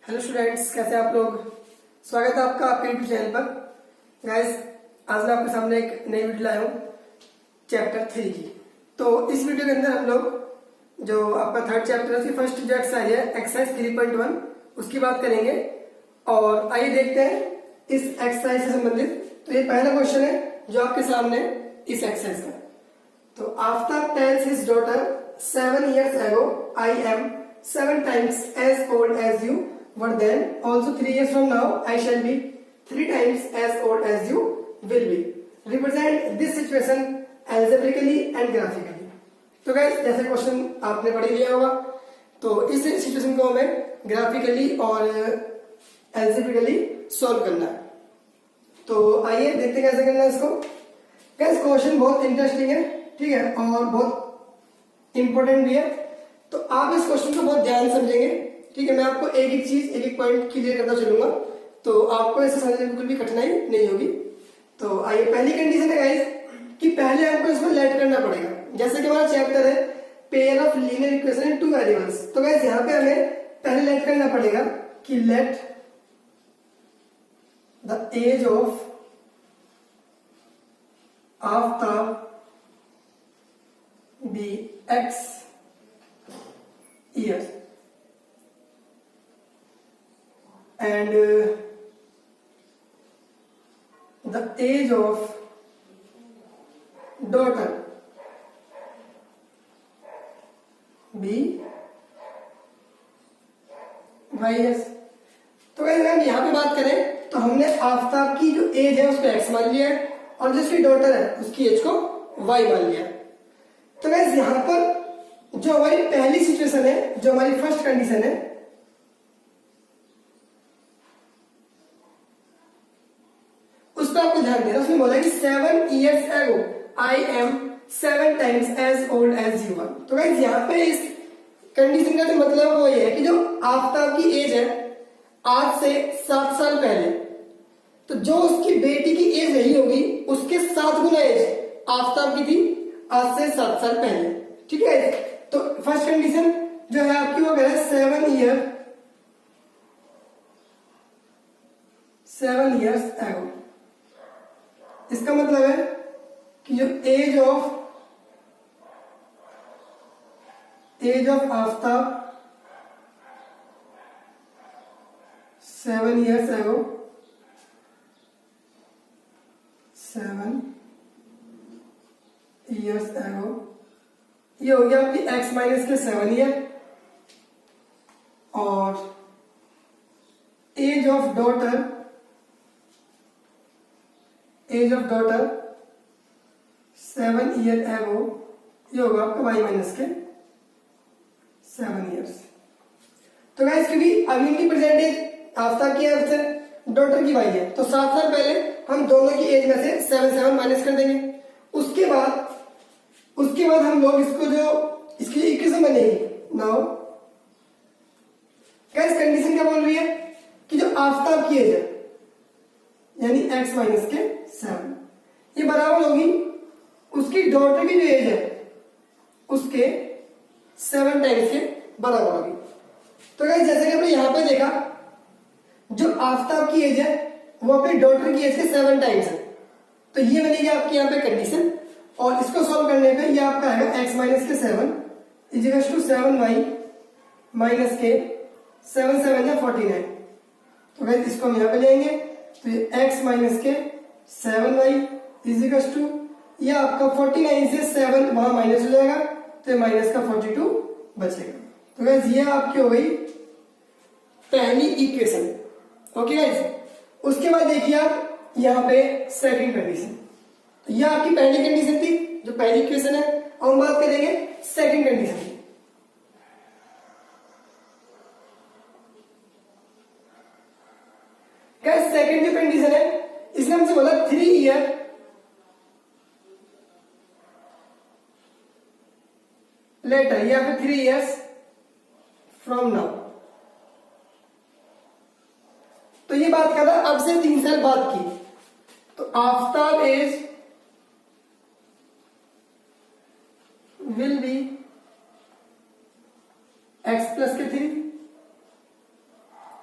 Hello students, कैसे हैं आप लोग। स्वागत है आपका आपके यूट्यूब चैनल पर। गाइस, आज मैं आपके सामने एक नई वीडियो लाया हूँ चैप्टर 3 की। तो इस वीडियो के अंदर हम लोग जो आपका थर्ड चैप्टर है उसकी फर्स्ट जो एक्सरसाइज है एक्सरसाइज 3.1 उसकी बात करेंगे। और आइए देखते हैं इस एक्सरसाइज से संबंधित। तो ये पहला क्वेश्चन है जो आपके सामने इस एक्सरसाइज का। तो after tales his daughter 7 years ago I am 7 times as old as you were then, also 3 years from now I shall be 3 times as old as you will be. Represent this situation algebraically and graphically. तो guys, जैसे question आपने पढ़ लिया होगा, तो इस situation को हमें ग्राफिकली और एल्जेब्रिकली सॉल्व करना है। तो आइए देखते हैं कैसे करना है इसको। गाइस, क्वेश्चन बहुत इंटरेस्टिंग है, ठीक है, और बहुत इंपॉर्टेंट भी है। तो आप इस क्वेश्चन को बहुत ध्यान समझेंगे, ठीक है। मैं आपको एक एक चीज एक एक पॉइंट क्लियर करता चलूंगा, तो आपको ऐसे समझने में बिल्कुल भी कठिनाई नहीं होगी। तो आइए, पहली कंडीशन है गाइस कि पहले हमको इसमें लेट करना पड़ेगा। जैसे कि हमारा चैप्टर है pair of linear equation in 2 variables. तो गाइस, यहाँ पे हमें पहले लेट करना पड़ेगा कि let the age of Aftab be x years and the age of daughter be y years। तो अगर हम यहाँ पे बात करें तो हमने आफ्ताब की जो एज है उसको x मान लिया है और जिसकी डॉटर है उसकी एज को y मान लिया। तो गाइस, यहां पर जो हमारी पहली सिचुएशन है, जो हमारी फर्स्ट कंडीशन है, उस पर आपको ध्यान देना। उसमें बोला कि 7 years ago I am 7 times as old as you are। तो गाइस, यहां पे इस कंडीशन का जो मतलब वो ये है कि जो आफ्ताब की एज है आज से 7 साल पहले, तो जो उसकी बेटी की एज रही होगी उसके 7 गुना एज आफ्ताब की थी आज से 7 साल पहले, ठीक है। तो फर्स्ट कंडीशन जो है आपकी वो है 7 years ago। इसका मतलब है कि जो age of Aftab 7 years ago, 7 years ago, ये हो गया आपकी x माइनस के 7 ईयर। और as of daughter 7 year ago, ये होगा आपका y माइनस के 7 ईयर्स। तो गाइस, क्योंकि अभी इनकी परसेंटेज आफ्ताब की है, डॉटर की y है, तो 7 साल पहले हम दोनों की एज में से 7 माइनस कर देंगे। उसके बाद हम लोग इसको जो इसकी इक्वेशन बनेगी नाउ। गाइस, कंडीशन क्या बोल रही है कि जो आफ्ताब की एज है यानी x माइनस के 7, ये बराबर होगी उसकी डॉटर की जो एज है उसके 7 टाइम्स के बराबर होगी। तो गाइस, जैसे कि हमने यहां पे देखा, जो आफ्ताब की एज है वो अपनी डॉटर की एज के 7 टाइम्स है। तो ये बनेगी आपकी यहाँ पे कंडीशन, और इसको सॉल्व करने पे ये आपका है x माइनस के 7 इजिकल्स टू 7y माइनस के 7 7 या 49। तो गाइस, इसको हम यहाँ पे लेंगे तो ये x माइनस के 7y इजिकल्स टू ये आपका 49 से 7 वहां माइनस हो जाएगा तो ये माइनस का 42 बचेगा। तो गाइस, ये आपकी हो गई पहली इक्वेशन। ओके गाइस, उसके बाद देखिए आप यहाँ पे सेकंड कंडीशन। तो यह आपकी पहली कंडीशन थी जो पहली इक्वेशन है। अब हम बात करेंगे सेकंड कंडीशन की। गाइस, सेकंड जो कंडीशन है इसने हमसे बोला 3 ईयर लेटर या फिर 3 years फ्रॉम नाउ। तो ये बात कर रहा अब से 3 साल बाद की। तो Aftab age will be x plus के 3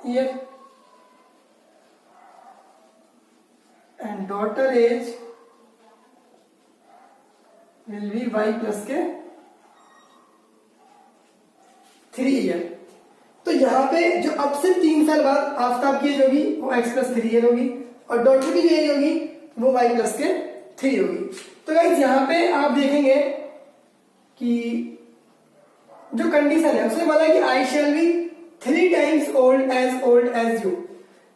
year and daughter age will be y plus के 3 ईयर। तो यहाँ पे जो अब से 3 साल बाद आफ्ताब की एज होगी वो x प्लस 3 ईयर होगी और डॉटर की जो एज होगी वो y प्लस के 3 होगी। तो गाइस यहाँ पे आप देखेंगे कि जो कंडीशन है उसने बोला कि I shall be 3 times old age you.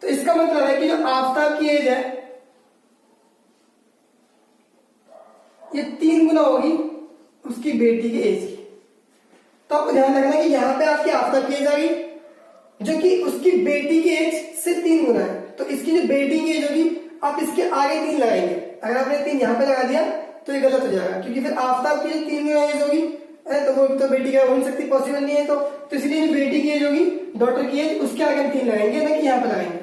तो इसका मतलब है कि जो आफ्ताब की एज है ये 3 गुना होगी उसकी बेटी की एज की। तो आपको ध्यान रखना कि यहाँ पे आपकी आफ्ताब की एज आ गई जो कि उसकी बेटी की एज से 3 गुना है। तो इसकी जो बेटी की एज होगी आप इसके आगे 3 लगाएंगे। अगर आपने 3 यहाँ पे लगा दिया तो ये गलत हो जाएगा क्योंकि फिर आफ्ताब की जो 3 गुना एज होगी तो वो तो बेटी का हो नहीं सकती, पॉसिबल नहीं है। तो इसलिए जो बेटी की एज होगी डॉटर की एज उसके आगे हम 3 लगाएंगे ना कि यहाँ पे लगाएंगे।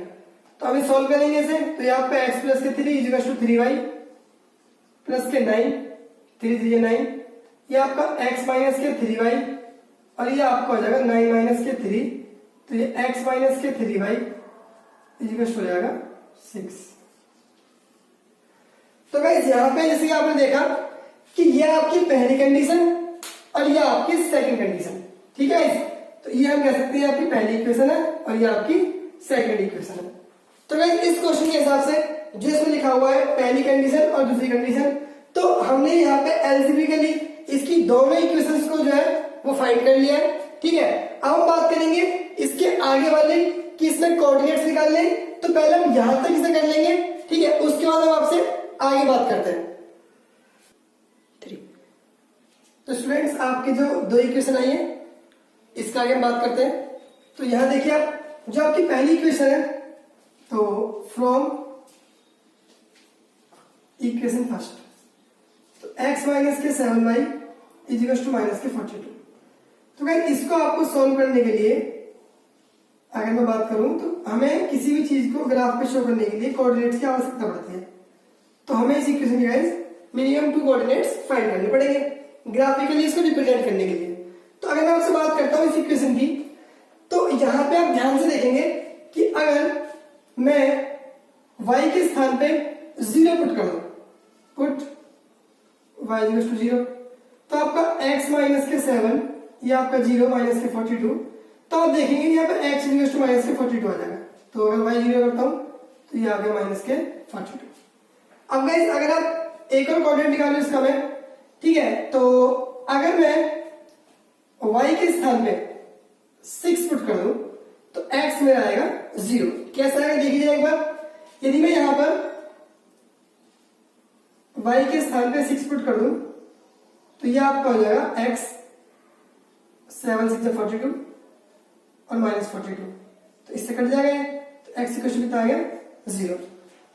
तो अभी सॉल्व करेंगे इसे। तो यहाँ पे x प्लस के 3 इज टू 3y प्लस के 9 3 3 9 ये आपका x माइनस के 3y और ये आपका हो जाएगा 9 माइनस के 3। तो ये x माइनस के 3y इज हो जाएगा 6। तो गाइस यहाँ पे जैसे कि आपने देखा कि ये आपकी पहली कंडीशन और ये आपकी सेकंड कंडीशन, ठीक है गाइस। तो ये हम कह सकते हैं आपकी पहली इक्वेशन है और ये आपकी सेकंड इक्वेशन है। तो गाइस इस क्वेश्चन के हिसाब से जो इसमें लिखा हुआ है पहली कंडीशन और दूसरी कंडीशन, तो हमने यहाँ पे एल्जेब्रिकली इसकी दोनों इक्वेशंस को जो है वो फाइंड कर लिया है, ठीक है। अब हम बात करेंगे इसके आगे वाले कि इसमें कोऑर्डिनेट्स निकालने। तो पहले हम यहां तक इसे कर लेंगे, ठीक है, उसके बाद हम आपसे आगे बात करते हैं। तो स्टूडेंट्स आपके जो 2 इक्वेशन आई है इसका आगे हम बात करते हैं। तो यहां देखिए आप जो आपकी पहली इक्वेशन है तो फ्रॉम इक्वेशन फर्स्ट तो x माइनस के 7y इज टू माइनस के 42। तो गाइस इसको आपको सॉल्व करने के लिए अगर मैं बात करूं तो हमें किसी भी चीज को ग्राफ पे शो करने के लिए कोऑर्डिनेट्स की आवश्यकता पड़ती है। तो हमें इस इक्वेशन के गाइस मिनिमम 2 कोऑर्डिनेट्स फाइंड करने पड़ेंगे ग्राफिकली इसको रिप्रेजेंट करने के लिए। तो अगर मैं आपसे बात करता हूं इस इक्वेशन की तो यहां पे आप ध्यान से देखेंगे कि अगर मैं y के स्थान पे 0 पुट कर दूं, पुट y इक्वल टू 0, तो आपका x माइनस के 7 ये आपका 0 माइनस के 42। तो आप देखेंगे यहाँ पे x इक्वल टू माइनस के 42 आ जाएगा। तो अगर y 0 करता हूं तो ये आ गया माइनस के 42। अब गाइस अगर आप एक और कोऑर्डिनेट निकालो इसका मैं, ठीक है, तो अगर मैं y के स्थान पे 6 पुट कर दूं तो x मेरा आएगा 0। कैसा आएगा देखिए एक बार। यदि मैं यहां पर y के स्थान पे 6 पुट कर दूं तो ये आपका हो जाएगा x 7 6 42 और माइनस 42। तो इससे कट जाएगा तो x इक्वल कितना आ गया 0।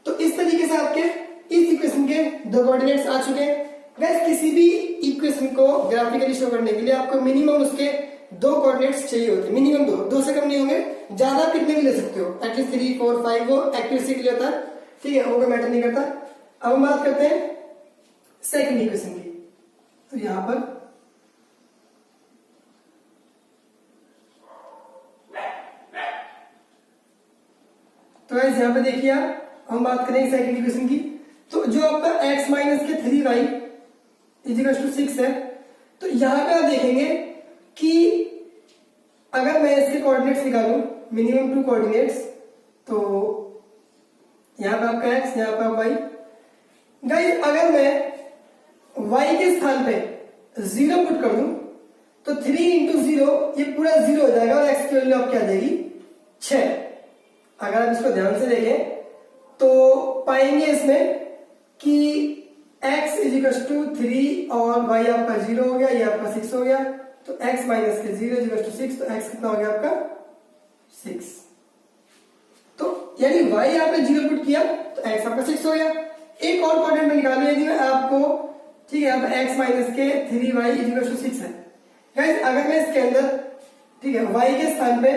तो इस तरीके से आपके इस इक्वेशन के 2 कोऑर्डिनेट्स आ चुके हैं। गाइस किसी भी इक्वेशन को ग्राफिकली शो करने के लिए आपको मिनिमम उसके 2 कोऑर्डिनेट्स चाहिए होते हैं, मिनिमम 2 से कम नहीं होंगे। ज्यादा कितने भी ले सकते हो, एटलीस्ट 3 4 5 वो एक्यूरेसी के लिए होता है, ठीक है, वो कोई मैटर नहीं करता। अब हम बात करते हैं सेकंड इक्वेशन की। तो यहां पर तो गाइस यहां पे देखिए आप हम बात करेंगे सेकंड इक्वेशन की। तो जो आपका x माइनस के 3y इजिकल टू 6 है, तो यहां पे आप देखेंगे कि अगर मैं इसके कोऑर्डिनेट्स निकालूं मिनिमम 2 कोऑर्डिनेट्स, तो यहां पे आपका x यहां पे आपका y। गाइस अगर मैं y के स्थान पे 0 पुट कर दूं तो 3 इंटू 0 ये पूरा 0 हो जाएगा और x की वैल्यू आपकी आ जाएगी 6। अगर आप इसको ध्यान से देखें तो पाएंगे इसमें कि x इजिकल टू 3 और y आपका 0 हो गया, ये आपका 6 हो गया। तो x माइनस के 0 इजिकल टू 6, तो x कितना हो गया आपका 6। तो यानी y आपने 0 पुट किया तो x आपका 6 हो गया। एक और कोऑर्डिनेट में निकालो यदि मैं आपको, ठीक है, यहाँ पे x माइनस के 3y इजिकल टू 6 है। गाइस अगर मैं इसके अंदर, ठीक है, y के स्थान पे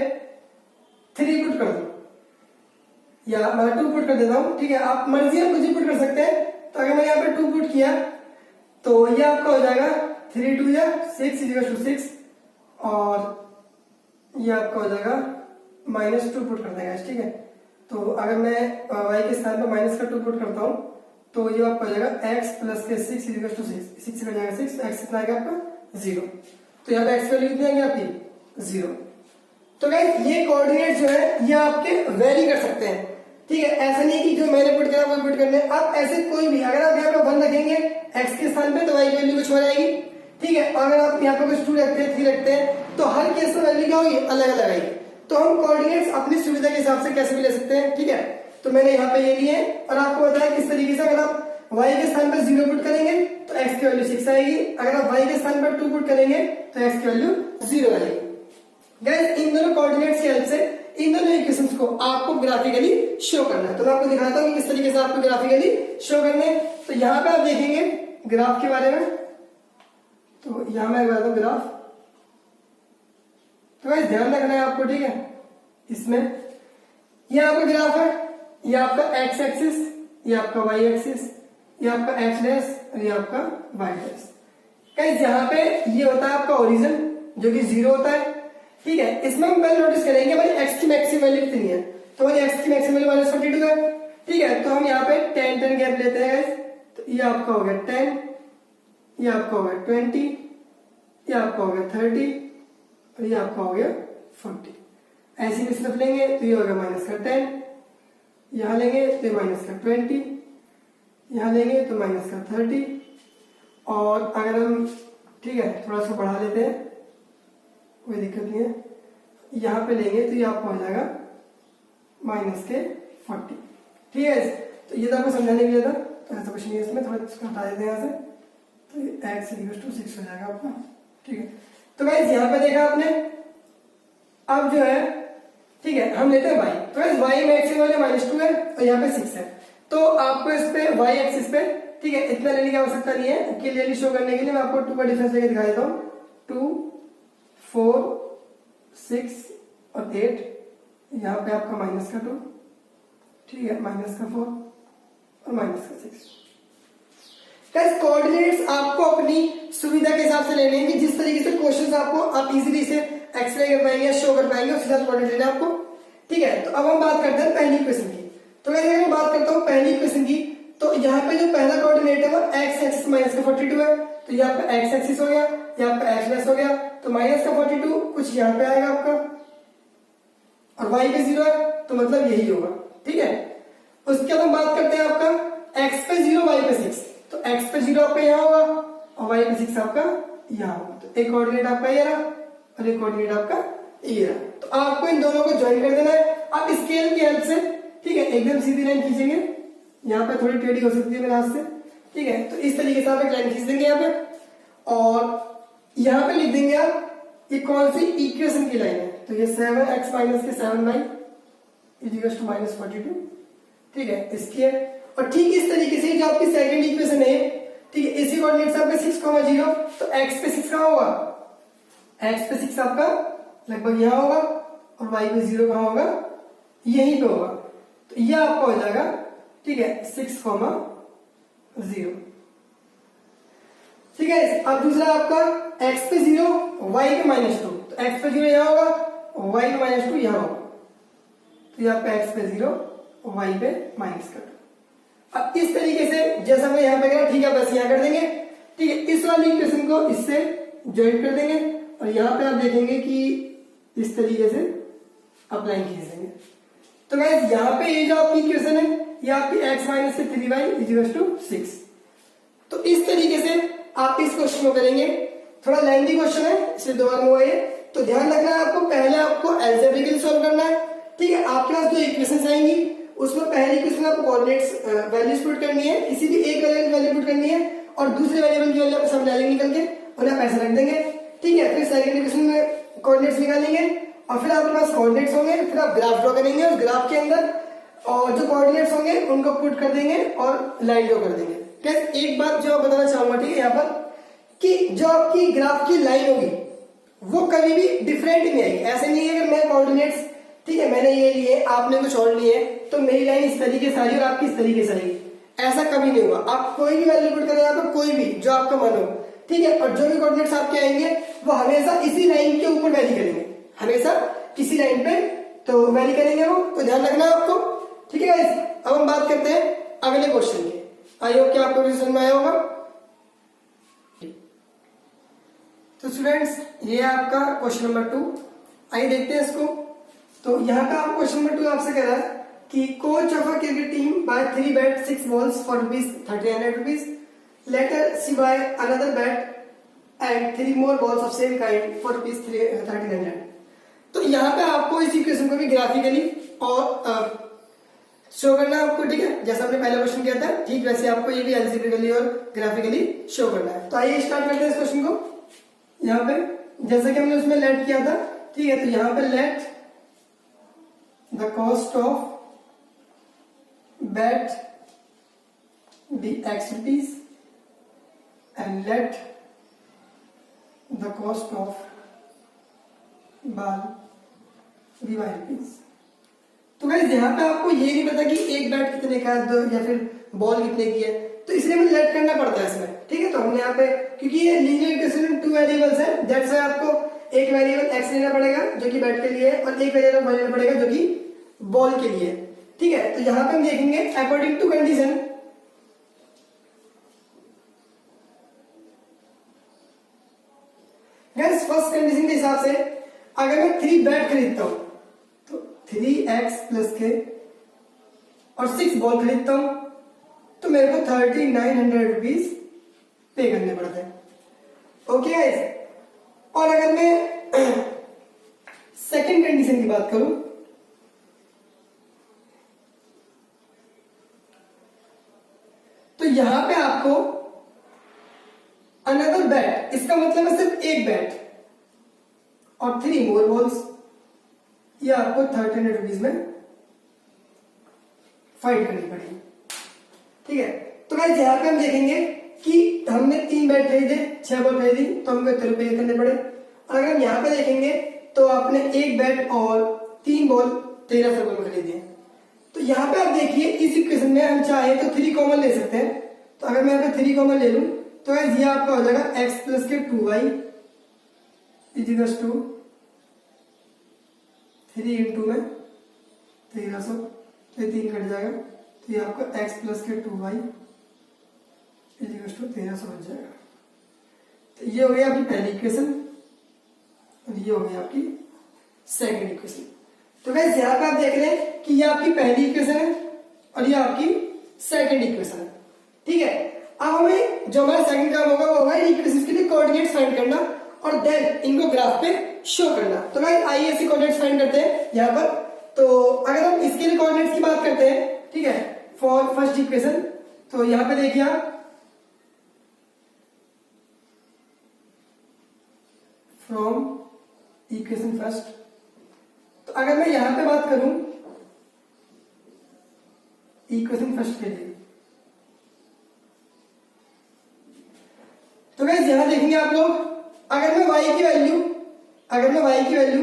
3 पुट कर दूं या मैं 2 पुट कर देता हूं, ठीक है, आप मर्जी आप कुछ भी पुट कर सकते हैं। तो अगर मैं यहाँ पे 2 पुट किया तो ये आपका हो जाएगा 3 2 या 6 इजिकल टू 6 और ये आपका हो जाएगा -2 पुट कर देगा, ठीक है। तो अगर मैं y के स्थान पर -2 पुट करता हूँ तो ये आपका हो जाएगा x प्लस के 6 इक्वल टू 6, 6 से कट जाएगा 6, तो x कितना आएगा आपका 0। तो यहाँ पे x वैल्यू कितनी आएगी आपकी 0। तो गाइस ये कोऑर्डिनेट जो है ये आपके वेरी कर सकते हैं, ठीक है। ऐसा नहीं कि जो मैंने पुट करा वो पुट करने, आप ऐसे कोई भी अगर आप यहाँ पे 1 रखेंगे x के स्थान पे तो y की वैल्यू कुछ हो जाएगी, ठीक है। अगर आप यहाँ पे कुछ 2 रखते हैं 3 रखते हैं तो हर केस में वैल्यू क्या होगी, अलग अलग आएगी। तो हम कोऑर्डिनेट्स अपनी सुविधा के हिसाब से कैसे भी ले सकते हैं, ठीक है। तो मैंने यहाँ पे ये लिए और आपको बताया किस तरीके से अगर आप y के स्थान पर 0 पुट करेंगे तो x की वैल्यू 6 आएगी, अगर आप y के स्थान पर 2 पुट करेंगे तो x की वैल्यू 0 आएगी। गाइस इन दोनों कोऑर्डिनेट्स की हेल्प से इन दोनों इक्वेशंस को आपको ग्राफिकली शो करना है। तो मैं आपको दिखाता हूँ कि किस तरीके से आपको ग्राफिकली शो करने हैं। तो यहाँ पे आप देखेंगे ग्राफ के बारे में, तो यहाँ मैं बताता हूँ ग्राफ। तो गाइस ध्यान रखना है आपको, ठीक है। इसमें ये आपका ग्राफ है, ये आपका x एक्सिस, ये आपका y एक्सिस, ये आपका x डैश और ये आपका y डैश। गाइस यहाँ पे ये होता है आपका ओरिजिन जो कि 0 होता है, ठीक है। इसमें हम पहले नोटिस करेंगे हमारी x की मैक्सिमम वैल्यू कितनी है, तो हमारी x की मैक्सिमम वैल्यू -42 है, ठीक है। तो हम यहाँ पे 10 गैप लेते हैं गाइस। तो ये आपका हो गया 10, ये आपका हो गया 20, ये आपका हो गया 30 और ये आपका हो गया 40। ऐसे भी सिर्फ लेंगे तो ये हो गया -10, यहाँ लेंगे तो -20, यहाँ लेंगे तो -30 और अगर हम, ठीक है, थोड़ा सा बढ़ा लेते हैं कोई दिक्कत नहीं है, यहाँ पे लेंगे तो ये आपको हो जाएगा -40, ठीक है। तो ये तो आपको समझाने के लिए था, तो ऐसा कुछ नहीं है इसमें, थोड़ा इसको हटा देते हैं यहाँ से, तो ये x = 6 हो जाएगा आपका, ठीक है। तो गाइस यहाँ पे देखा आपने, अब जो है, ठीक है, हम लेते हैं y। तो गाइस y मैक्सिमम -2 है और यहाँ पे 6 है, तो आपको इस पे y एक्सिस पे, ठीक है, इतना लेने की आवश्यकता नहीं है। क्लियरली शो करने के लिए मैं आपको 2 का डिफरेंस लेके दिखा देता हूँ। 2, 4, 6 और 8, यहाँ पे आपका -2, ठीक है, -4 और -6। गाइस कोऑर्डिनेट्स आपको अपनी सुविधा के हिसाब से लेने हैं, जिस तरीके से क्वेश्चंस आपको आप इजीली से एक्सप्लेन कर पाएंगे, शो कर पाएंगे, उस हिसाब से कोऑर्डिनेट लेना आपको, ठीक है। तो अब हम बात करते हैं पहली इक्वेशन की। तो गाइस अगर मैं बात करता हूँ पहली इक्वेशन की, तो यहाँ पे जो पहला कोऑर्डिनेट है वो x एक्सिस -42 है, तो यहाँ पे x एक्सिस हो गया, यहाँ पे x डैश हो गया, तो -42 कुछ यहाँ पे आएगा आपका और y पे 0 है, तो मतलब यही होगा, ठीक है। उसके बाद हम बात करते हैं आपका x पे 0 y पे 6, तो x पे 0 आपका यहाँ होगा और y पे 6 आपका यहाँ होगा। तो एक कोऑर्डिनेट आपका ये रहा और एक कोऑर्डिनेट आपका ये रहा। तो आपको इन दोनों को ज्वाइन कर देना है। आप स्केल की हेल्प से, ठीक है, एकदम सीधी लाइन खींचेंगे, यहाँ पे थोड़ी टेढ़ी हो सकती है मेरे हाथ से, ठीक है। तो इस तरीके से आप एक लाइन खींच देंगे यहाँ पे और यहाँ पे लिख देंगे आप ये कौन सी इक्वेशन की लाइन है। तो ये 7x - 7y = -42, ठीक है, इसकी है। और ठीक इस तरीके से जो आपकी सेकंड इक्वेशन है, ठीक है, इसी कोऑर्डिनेट से आपका 6,0, तो x पे 6 कहाँ होगा, x पे 6 आपका लगभग यहाँ होगा और y पे 0 कहाँ होगा, यहीं पे होगा। तो यह आपका हो जाएगा, ठीक है, 6,0, ठीक है। अब दूसरा आपका x पे 0 y पे -2, तो x पे 0 यहाँ होगा और y पे -2 यहाँ होगा, तो यहाँ पे x पे 0 y पे -2। अब इस तरीके से जैसा मैं यहाँ पे करा, ठीक है, बस यहाँ कर देंगे, ठीक है। इस वाली इक्वेशन को इससे ज्वाइन कर देंगे और यहाँ पे आप देखेंगे कि इस तरीके से आप लाइन खींच देंगे। तो गाइस यहाँ पे ये जो आपकी इक्वेशन है ये आपकी x - 3y = 6। तो इस तरीके से आप इस क्वेश्चन को करेंगे। थोड़ा लेंथी क्वेश्चन है, इसलिए दोबारा हुआ है, तो ध्यान रखना है आपको, पहले आपको अलजेब्रिकली सॉल्व करना है, ठीक है। आपके पास जो इक्वेशंस आएंगी उसमें पहली इक्वेशन आपको कोऑर्डिनेट्स वैल्यूज पुट करनी है, किसी भी एक वेरिएबल की वैल्यू पुट करनी है और दूसरे वेरिएबल की वैल्यू आप समझा लेंगे निकल के और आप ऐसे रख देंगे, ठीक है। फिर सेकंड इक्वेशन में कोऑर्डिनेट्स निकालेंगे और फिर आपके पास कोऑर्डिनेट्स होंगे, फिर आप ग्राफ ड्रॉ करेंगे और ग्राफ के अंदर और जो कोऑर्डिनेट्स होंगे उनको पुट कर देंगे और लाइन ड्रॉ कर देंगे। कैसे, एक बात जो बताना चाहूंगा, ठीक है, यहाँ पर कि जो आपकी ग्राफ की लाइन होगी वो कभी भी डिफरेंट नहीं आएगी। ऐसे नहीं है कि मैं कोऑर्डिनेट्स, ठीक है, मैंने ये लिए, आपने कुछ और लिए, तो मेरी लाइन इस तरीके से आएगी और आपकी इस तरीके से आएगी, ऐसा कभी नहीं होगा। आप कोई भी वैल्यू पुट करें यहाँ पर, कोई भी जो आपका मन हो, ठीक है, और जो भी कोऑर्डिनेट्स आपके आएंगे वो हमेशा इसी लाइन के ऊपर वैरी करेंगे, हमेशा किसी लाइन पे तो वैरी करेंगे वो, तो ध्यान रखना है आपको। ठीक है गाइस, अब हम बात करते हैं अगले क्वेश्चन की। आई होप कि आपको भी समझ में आया होगा। तो स्टूडेंट्स, ये है आपका क्वेश्चन नंबर 2। आइए देखते हैं इसको। तो यहाँ का आप क्वेश्चन नंबर 2 आपसे कह रहा है कि coach of a cricket team buy 3 bat 6 balls for ₹300 later C buy another bat and 3 more balls of same kind for ₹1300। तो यहाँ पे आपको इस इक्वेशन को भी ग्राफिकली और शो करना है आपको। ठीक है, जैसा हमने पहला क्वेश्चन किया था ठीक वैसे आपको ये भी एल्जेब्रिकली और ग्राफिकली शो करना है। तो आइए स्टार्ट करते हैं इस क्वेश्चन को। यहाँ पे जैसा कि हमने उसमें लेट किया था, ठीक है, तो यहाँ पे let the cost of bat be ₹X and let the cost of ball be ₹Y। तो गाइस यहाँ पे आपको ये नहीं पता कि एक बैट कितने का है, दो या फिर बॉल कितने की है, तो इसलिए हमें लेट करना पड़ता है इसमें। ठीक है, तो हमने यहाँ पे क्योंकि ये लीनियर इक्वेशन में 2 वेरिएबल्स है, दैट्स व्हाई आपको एक वेरिएबल x लेना पड़ेगा जो कि बैट के लिए है और एक वेरिएबल y लेना पड़ेगा जो कि बॉल के लिए है। ठीक है, तो यहाँ पे हम देखेंगे according to condition. Guys first condition के हिसाब से अगर मैं 3 बैट खरीदता हूं तो 3x + k और 6 बॉल खरीदता हूं तो मेरे को ₹3900 पे करने पड़ते हैं। ओके गाइस, और अगर मैं सेकंड कंडीशन की बात करूं तो यहां पे आपको अनदर बैट, इसका मतलब है सिर्फ एक बैट और 3 more balls, ये आपको ₹1300 में फाइंड करनी पड़ेगी। ठीक है, तो गाइस यहाँ पे हम देखेंगे कि हमने 3 बैट खरीदे, 6 बॉल खरीदी तो हमको इतने रुपए करने पड़े। और अगर हम यहाँ पे देखेंगे तो आपने एक बैट और 3 बॉल 1300 में खरीदी है। तो यहाँ पे आप देखिए इस इक्वेशन में हम चाहे तो 3 कॉमन ले सकते हैं। तो अगर मैं यहाँ पे 3 कॉमन ले लूं तो गाइस ये आपका हो जाएगा x + के 2y = 3 into में 1300, तो ये 3 कट जाएगा तो ये आपका x + के 2y = 1300 बन जाएगा। तो ये हो गई आपकी पहली इक्वेशन और ये हो गई आपकी सेकंड इक्वेशन। तो गाइस यहाँ पे आप देख रहे हैं कि ये आपकी पहली इक्वेशन है और ये आपकी सेकंड इक्वेशन है। ठीक है, अब हमें जो हमारा सेकंड काम होगा वो होगा इन इक्वेशंस के लिए कोऑर्डिनेट्स फाइंड करना और देन इनको ग्राफ पे शो करना। तो गाइस आइए ऐसे कोऑर्डिनेट्स फाइंड करते हैं यहाँ पर। तो अगर हम इसके लिए कोऑर्डिनेट्स की बात करते हैं, ठीक है, फॉर फर्स्ट इक्वेशन, तो यहाँ पे देखिए आप फ्रॉम इक्वेशन फर्स्ट, तो अगर मैं यहां पे बात करूं इक्वेशन फर्स्ट के लिए तो गाइस यहां देखेंगे आप लोग, अगर मैं y की वैल्यू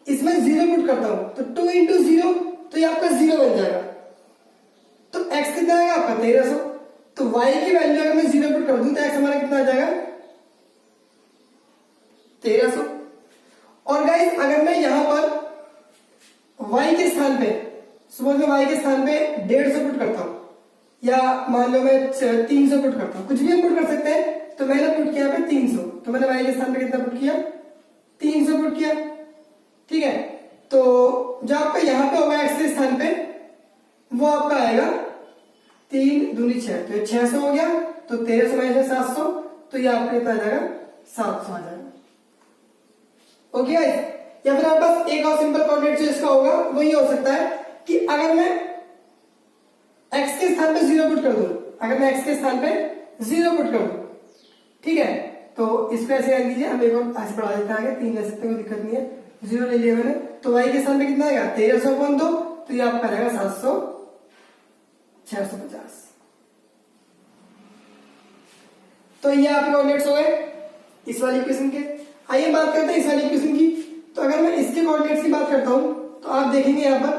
इसमें 0 पुट करता हूं तो 2 into 0 तो ये आपका 0 बन जाएगा। तो x कितना आएगा आपका 1300। तो y की वैल्यू अगर मैं 0 पुट कर दूं तो x हमारा कितना आ जाएगा 1300। और गाइस अगर मैं यहां पर y के स्थान पे सपोज मैं y के स्थान पे 150 पुट करता हूं या मान लो मैं 300 पुट करता हूं, कुछ भी हम पुट कर सकते हैं। तो मैंने पुट किया पे 300, तो मैंने y के स्थान पे कितना पुट किया 300 पुट किया। ठीक है, तो जो आपका यहाँ पे होगा x के स्थान पे वो आपका आएगा 3 दूनी 6, तो ये 600 हो गया। तो 1300 - 700 तो ये आपका कितना आ जाएगा 700 आ जाएगा। ओके गाइस, या फिर आपके पास एक और सिंपल कोऑर्डिनेट जो इसका होगा वो ये हो सकता है कि अगर मैं x के स्थान पे 0 पुट कर दूं, अगर मैं x के स्थान पे 0 पुट कर दूं, ठीक है, तो इसको ऐसे रख दीजिए, हम एक और ऐसे बढ़ा देते हैं, 3 ले सकते हैं, कोई दिक्कत नहीं है। 0 ले लिया मैंने, तो y के स्थान पे कितना आएगा 1300/2, तो ये आपका रहेगा 700 650। तो ये आपके कोऑर्डिनेट्स हो गए इस वाली इक्वेशन के। आइए बात करते हैं इस वाली इक्वेशन की। तो अगर मैं इसके कोऑर्डिनेट्स की बात करता हूं तो आप देखेंगे यहां पर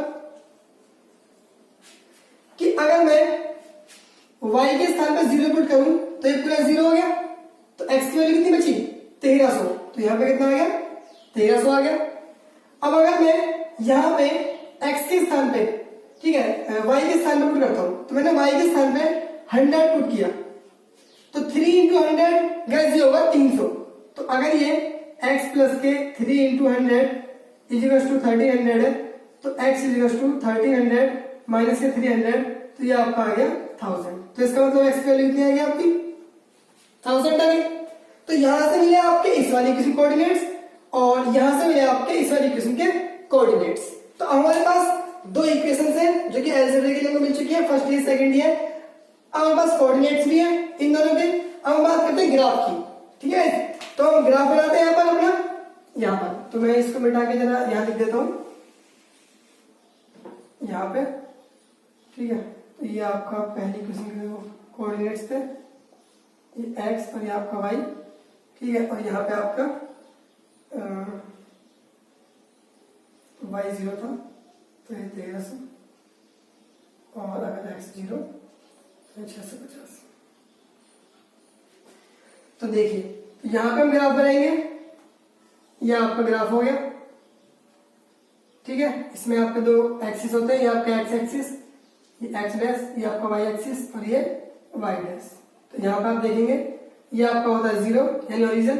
कि अगर मैं y के स्थान पर 0 पुट करूं तो ये पूरा 0 हो गया। तो x की वैल्यू कितनी बची 1300, तो यहां पे कितना आ गया 1300 आ गया। अब अगर मैं यहाँ पे x के स्थान पे, ठीक है, y के स्थान पे पुट करता हूँ, तो मैंने y के स्थान पे 100 पुट किया, तो 3 इंटू 100 गैस ये होगा 300। तो अगर ये x प्लस के 3 इंटू 100 इजिकल्स टू 1300 है, तो x इजिकल्स टू 1300 माइनस के 300, तो ये आपका आ गया 1000। तो इसका मतलब x की वैल्यू कितनी आ गई आपकी 1000 आ गई। तो यहां से मिले आपके इस वाली इक्वेशन कोऑर्डिनेट्स और यहां से मिले आपके इस वाली इक्वेशन के कोऑर्डिनेट्स। तो हमारे पास दो इक्वेशंस हैं जो कि अलजेब्रा के लिए मिल चुकी है, फर्स्ट ईयर सेकंड ईयर। अब हमारे पास कोऑर्डिनेट्स भी है इन दोनों के। अब हम बात करते हैं ग्राफ की, ठीक है। तो हम ग्राफ बनाते हैं यहाँ पर अपना, यहाँ पर, तो मैं इसको मिटा के जरा यहाँ लिख देता हूं यहाँ पे, ठीक है। तो ये आपका पहली इक्वेशन के कोऑर्डिनेट्स थे, ये x और ये आपका y, ठीक है। और यहाँ पे आपका y 0 था, तो ये 1300, और अगर x 0 तो 650। तो देखिए यहाँ पे हम ग्राफ बनाएंगे, ये आपका ग्राफ हो गया, ठीक है। इसमें आपके दो एक्सिस होते हैं, ये आपका x एक्सिस, ये x डैश, ये आपका y एक्सिस और ये y डैश। तो यहाँ पे आप देखेंगे ये आपका होता है 0 यानी ओरिजिन।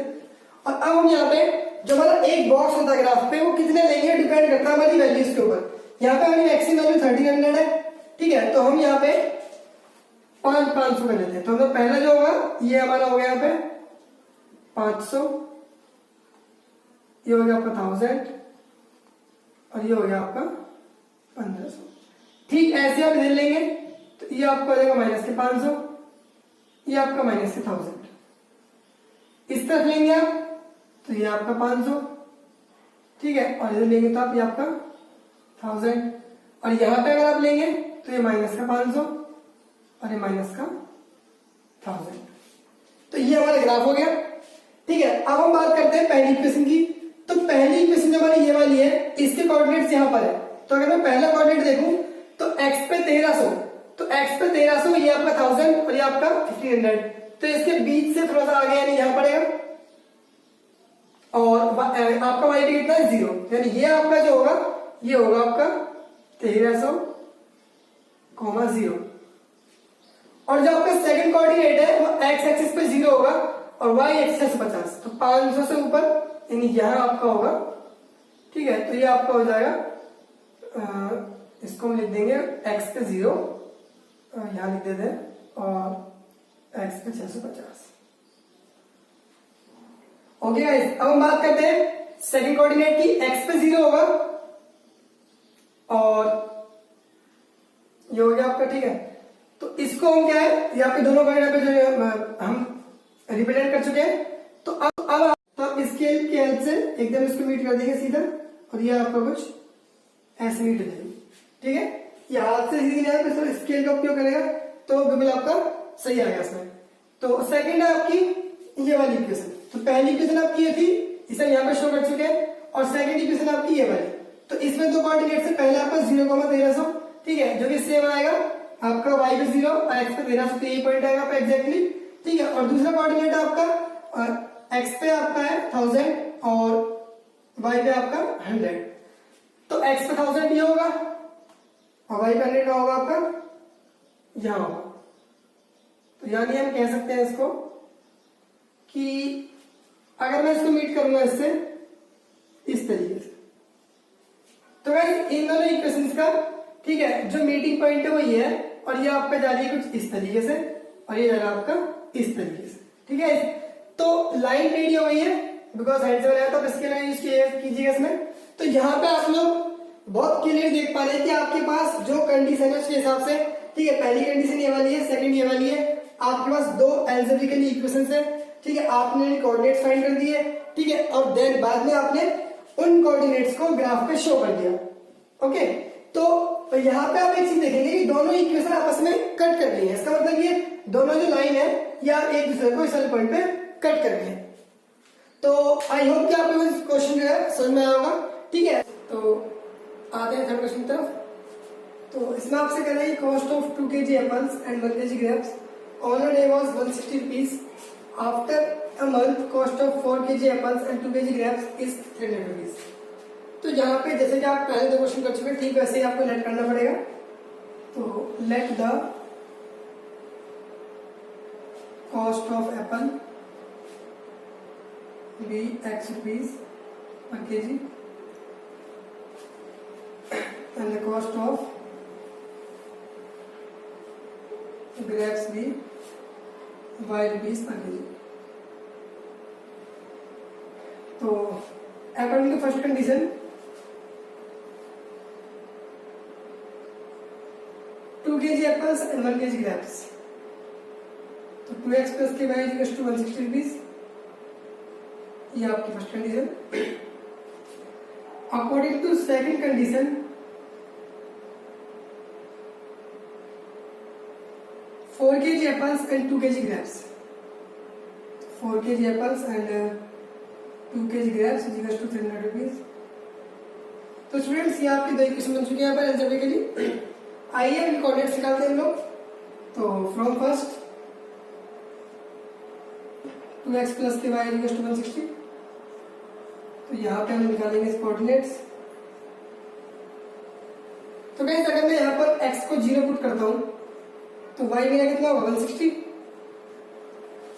और अब हम यहाँ पे जो हमारा एक बॉक्स होता है ग्राफ पे, वो कितने लेंगे डिपेंड करता है हमारी वैल्यूज के ऊपर। यहाँ पे हमारी x की वैल्यू 1300 है, ठीक है। तो हम यहाँ पे 500 कर लेते हैं। तो हम पहला जो होगा ये हमारा हो गया यहाँ पे 500, ये हो गया आपका 1000 और ये हो गया आपका 1500। ठीक ऐसे आप इधर लेंगे तो ये आपका हो जाएगा माइनस के 500, ये आपका माइनस के 1000। इस तरफ लेंगे आप तो ये आपका 500, ठीक है। और इधर लेंगे तो आप ये आपका 1000, और यहां पे अगर आप लेंगे तो ये माइनस का 500 और ये माइनस का 1000। तो ये हमारा ग्राफ हो गया, ठीक है। अब हम बात करते हैं पहली इक्वेशन की। तो पहली इक्वेशन जो हमारी ये वाली है, इसके कोऑर्डिनेट्स यहां पर है। तो अगर मैं पहला कोऑर्डिनेट देखूं तो x पे 1300, तो x पे 1300, ये आपका 1000 और ये आपका 1500। तो इसके बीच से थोड़ा सा आगे यानी यहां पड़ेगा, और आपका y पे कितना है 0, यानी ये आपका जो होगा ये होगा आपका 1300, 0। और जो आपका सेकंड कोऑर्डिनेट है वो x एक्सिस पे 0 होगा और y एक्सिस पे 50। तो 500 से ऊपर यानी यहां आपका होगा, ठीक है। तो ये आपका हो जाएगा, इसको हम लिख देंगे x पे 0, यहां लिख देते हैं, और x पे 650। ओके गाइस, अब हम बात करते हैं सेकंड कोऑर्डिनेट की। x पे 0 होगा और ये हो गया आपका, ठीक है। तो इसको हम क्या है, ये आपके दोनों कोऑर्डिनेट पे जो हम रिप्रेजेंट कर चुके हैं। तो अब तो स्केल की हेल्प से एकदम इसको मीट कर देंगे सीधा, और ये आपका कुछ ऐसे मीट हो जाएगी, ठीक है। ये हाथ से सीधे स्केल का उपयोग करेगा तो बिल्कुल आपका सही आएगा इसमें। तो सेकंड है आपकी ये वाली इक्वेशन। तो पहली इक्वेशन आपकी ये थी, इसे यहाँ पे शो कर चुके हैं, और सेकंड इक्वेशन आपकी ये वाली। तो इसमें दो कोऑर्डिनेट से पहले आपका 0,1300, ठीक है, जो कि सेम आएगा आपका y पे 0 और x पे 1300, तो यही पॉइंट आएगा आपका एग्जैक्टली, ठीक है। और दूसरा कोऑर्डिनेट आपका x पे आपका है 1000 और y पे आपका 100। तो x पे 1000 ये होगा और y पे 100 का होगा आपका यहां होगा। तो यानी हम कह सकते हैं इसको कि अगर मैं इसको मीट करूंगा इससे इस तरीके से, तो गाइस इन दोनों इक्वेशंस का, ठीक है, जो मीटिंग पॉइंट है वो ये है, और ये आपका जा रही है कुछ इस तरीके से, और ये जा रहा है आपका इस तरीके से, ठीक है। तो लाइन टेढ़ी हो गई है बिकॉज साइड से बनाया, तो इसके लिए यूज कीजिएगा इसमें। तो यहाँ पे आप लोग बहुत क्लियर देख पा रहे हैं कि आपके पास जो कंडीशन है उसके हिसाब से, ठीक है, पहली कंडीशन ये वाली है, सेकंड ये वाली है, आपके पास दो अलजेब्रिकली इक्वेशंस है, ठीक है। आपने कोऑर्डिनेट्स फाइंड कर दिए, ठीक है, और देन बाद में आपने उन कोऑर्डिनेट्स को ग्राफ पे शो कर दिया। ओके, तो यहाँ पे आप एक चीज देखेंगे कि दोनों इक्वेशन आपस में कट कर रही है। इसका मतलब ये दोनों जो लाइन है या एक दूसरे को इस पॉइंट पे कट कर रही है। तो आई होप कि आपको इस क्वेश्चन जो है समझ में आया होगा, ठीक है। तो आते हैं थर्ड क्वेश्चन की तरफ। तो इसमें आपसे कह रहे हैं cost of 2 kg apples and 1 kg grapes on a day was 160 rupees. After a month cost of 4 kg apples and 2 kg grapes is 300 rupees. तो यहाँ पे जैसे कि आप पहले 2 क्वेश्चन कर चुके हैं, ठीक वैसे ही आपको लेट करना पड़ेगा। तो let the cost of apple be X rupees per kg and the cost of grapes be Y rupees per kg। तो according to first condition 2 kg apples and 1 kg grapes, तो 2x प्लस के Y equals to 160 rupees, ये आपकी first condition. According to second condition 4 kg apples and 2 kg grapes, 4 kg apples and 2 kg grapes equals to 300 rupees. तो students ये आपके 2 equation बन चुके हैं यहाँ पर एल्जेब्रिकली। आइए हम कोऑर्डिनेट्स निकालते हैं हम लोग। तो फ्रॉम फर्स्ट 2x प्लस के वाई इक्वल्स टू 160, तो यहाँ पे हम निकालेंगे इस कोऑर्डिनेट्स। तो गाइस अगर मैं यहाँ पर x को 0 पुट करता हूँ तो y मेरा कितना होगा 160,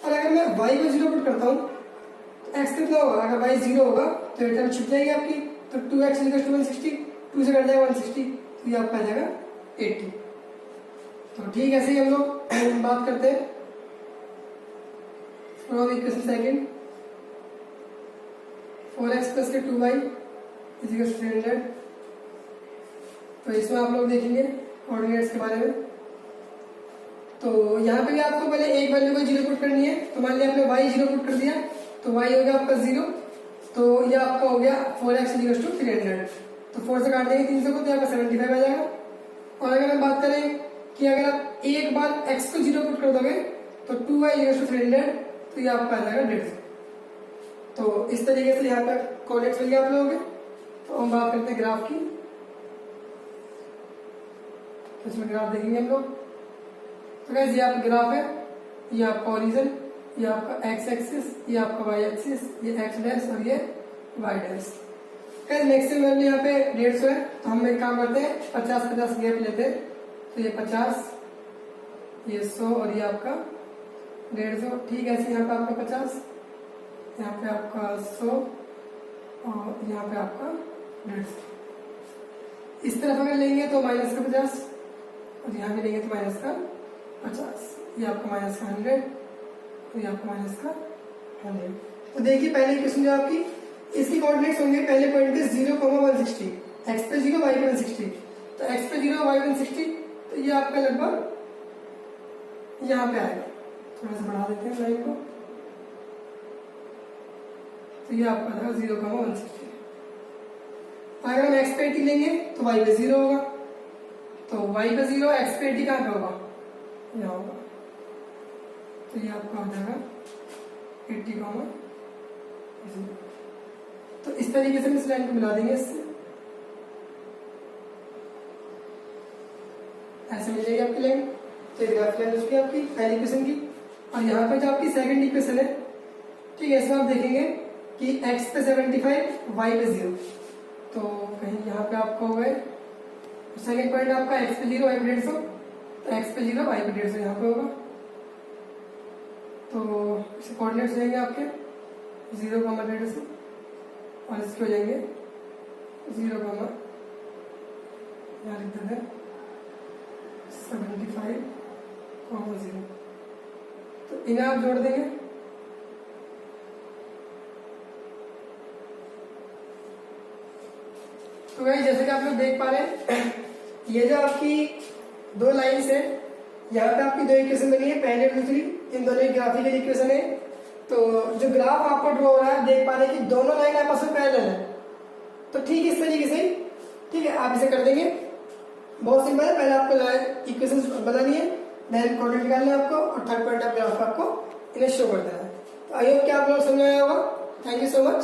और अगर मैं y को 0 पुट करता हूँ तो x कितना होगा, अगर y 0 होगा तो ये टर्म छिप जाएगी आपकी, तो 2x इक्वल्स टू 160, 2 से कट जाएगा 160, तो ये आपका आ जाएगा 80। तो ठीक है, ऐसे ही हम लोग बात करते हैं from equation second 4x plus के 2y इक्वल्स 300। तो इसमें आप लोग देखेंगे कोऑर्डिनेट्स के बारे में। तो यहाँ पे भी आपको पहले एक वैल्यू को 0 पुट करनी है। तो मान लिया आपने y 0 पुट कर दिया, तो y हो गया आपका 0, तो ये आपका हो गया 4x इक्वल्स टू 300। तो 4 से काट देंगे 300 को, तो यहाँ पर 75 आ जाएगा। और अगर हम बात करें कि अगर आप एक बार x को 0 पुट कर दोगे तो 2y इक्वल्स टू 300, तो ये आपका आ जाएगा 150। तो इस तरीके से यहाँ पर कोऑर्डिनेट्स मिल गया आप लोगों के। तो हम बात करते हैं ग्राफ की। तो इसमें ग्राफ देखेंगे हम लोग। तो गाइस ये आपका ग्राफ है, ये आपका ओरिजिन, ये आपका x एक्सिस, ये आपका y एक्सिस, ये x डैश और ये y dash. Guys maximum value यहाँ पे 150 है, तो हम एक काम करते हैं 50-50 गैप लेते हैं। तो ये 50, ये 100 और ये आपका 150। ठीक है, ऐसे यहाँ पे आपका 50, यहाँ पे आपका 100 और यहाँ पे आपका 150। इस तरफ अगर लेंगे तो माइनस का 50 और यहाँ भी लेंगे तो माइनस का 50, ये आपका माइनस का 100 और ये आपका माइनस का 100। तो देखिए पहले इक्वेशन जो आपकी, इसकी कोऑर्डिनेट्स होंगे पहले पॉइंट पे 0, 160, x पे 0 y पे 160। तो x पे 0 y पे 160, तो ये आपका लगभग यहाँ पे आएगा। थोड़ा सा बढ़ा देते हैं लाइन को, तो ये आपका आएगा 0, 160। अगर हम x पे 80 लेंगे तो y पे 0 होगा, तो y पे 0, x पे 80 कहाँ पे होगा, यहाँ होगा। तो ये आपका हो जाएगा 80, 0। तो इस तरीके से हम इस लाइन को मिला देंगे इससे, ऐसे मिल जाएगी आपकी लाइन। तो ये ग्राफ लाइन उसकी आपकी पहली इक्वेशन की। और यहाँ पे जो आपकी सेकंड इक्वेशन है, ठीक है, इसमें आप देखेंगे कि x पे 75, y पे 0। तो कहीं यहाँ पे आपको हो गए सेकंड पॉइंट आपका x पे 0, y पे 150, तो x पे 0, y पे 150 यहाँ पे होगा। तो इसके कोऑर्डिनेट्स हो जाएंगे आपके 0, 150 और इसके हो जाएंगे 0, यहाँ लिख देते हैं 75, 0। तो इन्हें आप जोड़ देंगे, तो गाइस जैसे कि आप लोग देख पा रहे हैं, ये जो आपकी 2 लाइन्स है, यहाँ पे आपकी 2 इक्वेशन बनी है, पहले दूसरी, इन दोनों ग्राफिकल इक्वेशन है। तो जो ग्राफ आपको ड्रॉ हो रहा है, देख पा रहे हैं कि दोनों लाइन आपस में पैरेलल है। तो ठीक इस तरीके से, ठीक है, आप इसे कर देंगे। बहुत सिंपल है, पहले आपको इक्वेशन बनानी है, देन कोऑर्डिनेट निकालना है आपको, और थर्ड पॉइंट ऑफ ग्राफ आपको इन्हें शो कर देना है। तो आई होप कि आप लोग समझ आया होगा। Thank you so much.